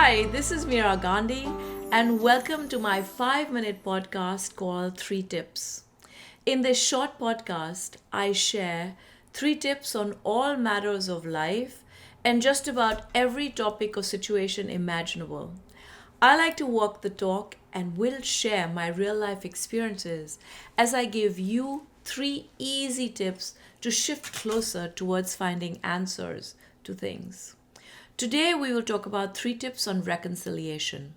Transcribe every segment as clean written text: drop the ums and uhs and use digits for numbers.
Hi, this is Meera Gandhi, and welcome to my 5-minute podcast called 3 Tips. In this short podcast, I share 3 tips on all matters of life and just about every topic or situation imaginable. I like to walk the talk and will share my real life experiences as I give you 3 easy tips to shift closer towards finding answers to things. Today, we will talk about 3 tips on reconciliation.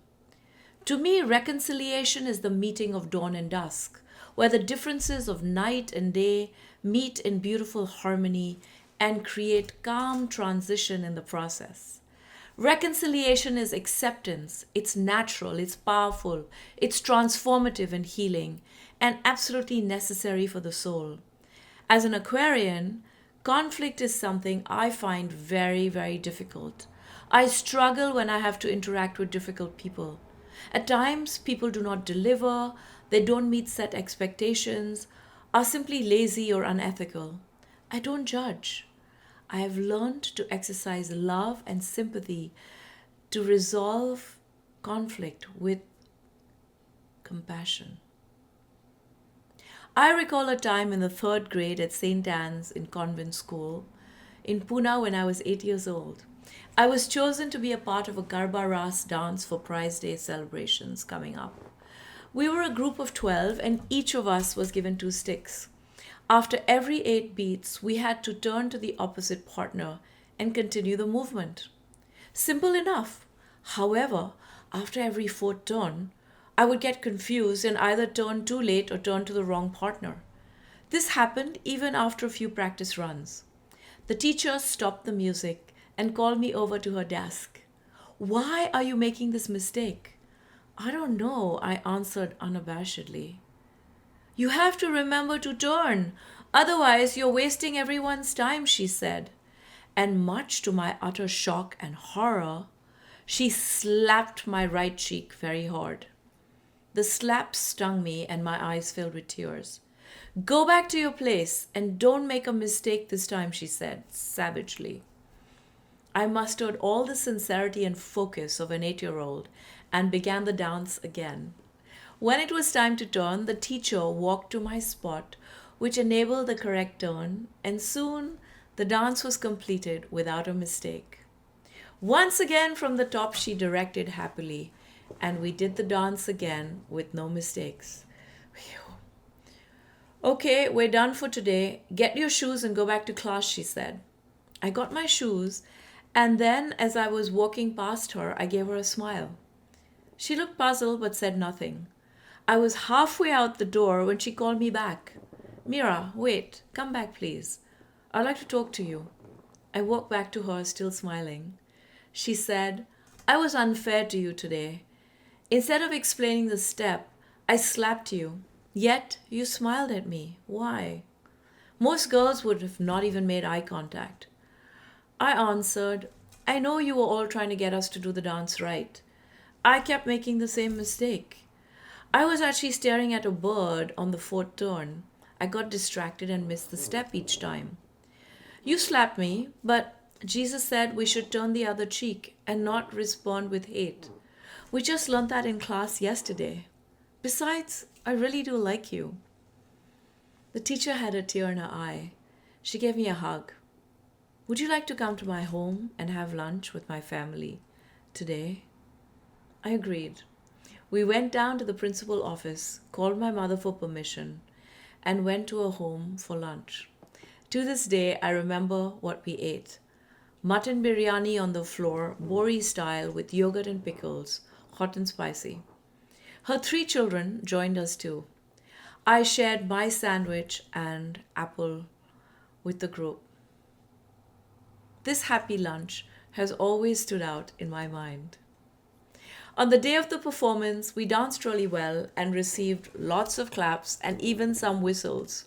To me, reconciliation is the meeting of dawn and dusk, where the differences of night and day meet in beautiful harmony and create calm transition in the process. Reconciliation is acceptance, it's natural, it's powerful, it's transformative and healing, and absolutely necessary for the soul. As an Aquarian, conflict is something I find very, very difficult. I struggle when I have to interact with difficult people. At times, people do not deliver, they don't meet set expectations, are simply lazy or unethical. I don't judge. I have learned to exercise love and sympathy to resolve conflict with compassion. I recall a time in the third grade at St. Anne's in convent school in Pune when I was 8 years old. I was chosen to be a part of a Garba Ras dance for Prize Day celebrations coming up. We were a group of 12 and each of us was given 2 sticks. After every 8 beats, we had to turn to the opposite partner and continue the movement. Simple enough. However, after every fourth turn, I would get confused and either turn too late or turn to the wrong partner. This happened even after a few practice runs. The teacher stopped the music and called me over to her desk. Why are you making this mistake? I don't know, I answered unabashedly. You have to remember to turn, otherwise, you're wasting everyone's time, she said. And much to my utter shock and horror, she slapped my right cheek very hard. The slap stung me and my eyes filled with tears. Go back to your place and don't make a mistake this time, she said savagely. I mustered all the sincerity and focus of an 8-year-old and began the dance again. When it was time to turn, the teacher walked to my spot, which enabled the correct turn, and soon the dance was completed without a mistake. Once again from the top, she directed happily, and we did the dance again with no mistakes. Phew. Okay, we're done for today. Get your shoes and go back to class, she said. I got my shoes, and then as I was walking past her, I gave her a smile. She looked puzzled but said nothing. I was halfway out the door when she called me back. Meera, wait, come back please. I'd like to talk to you. I walked back to her, still smiling. She said, I was unfair to you today. Instead of explaining the step, I slapped you. Yet you smiled at me. Why? Most girls would have not even made eye contact. I answered, I know you were all trying to get us to do the dance right. I kept making the same mistake. I was actually staring at a bird on the fourth turn. I got distracted and missed the step each time. You slapped me, but Jesus said we should turn the other cheek and not respond with hate. We just learned that in class yesterday. Besides, I really do like you. The teacher had a tear in her eye. She gave me a hug. Would you like to come to my home and have lunch with my family today? I agreed. We went down to the principal office, called my mother for permission, and went to her home for lunch. To this day, I remember what we ate. Mutton biryani on the floor, Bori style, with yogurt and pickles, hot and spicy. Her 3 children joined us too. I shared my sandwich and apple with the group. This happy lunch has always stood out in my mind. On the day of the performance, we danced really well and received lots of claps and even some whistles.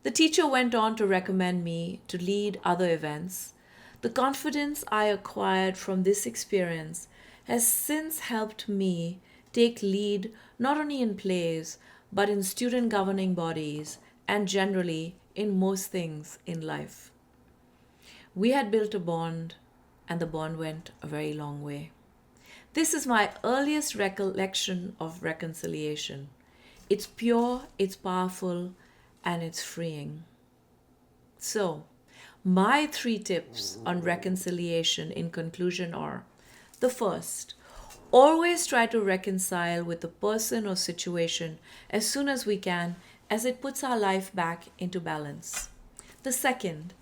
The teacher went on to recommend me to lead other events. The confidence I acquired from this experience has since helped me take lead not only in plays but in student governing bodies and generally in most things in life. We had built a bond, and the bond went a very long way. This is my earliest recollection of reconciliation. It's pure, it's powerful, and it's freeing. So, my three tips on reconciliation in conclusion are: the first, always try to reconcile with the person or situation as soon as we can, as it puts our life back into balance. The second,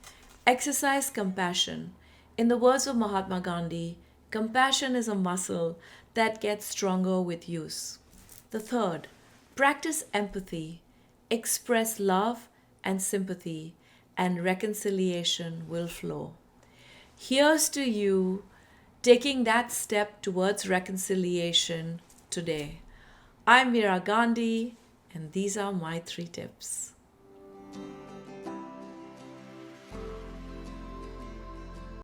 exercise compassion. In the words of Mahatma Gandhi, compassion is a muscle that gets stronger with use. The third, practice empathy, express love and sympathy, and reconciliation will flow. Here's to you taking that step towards reconciliation today. I'm Meera Gandhi, and these are my three tips.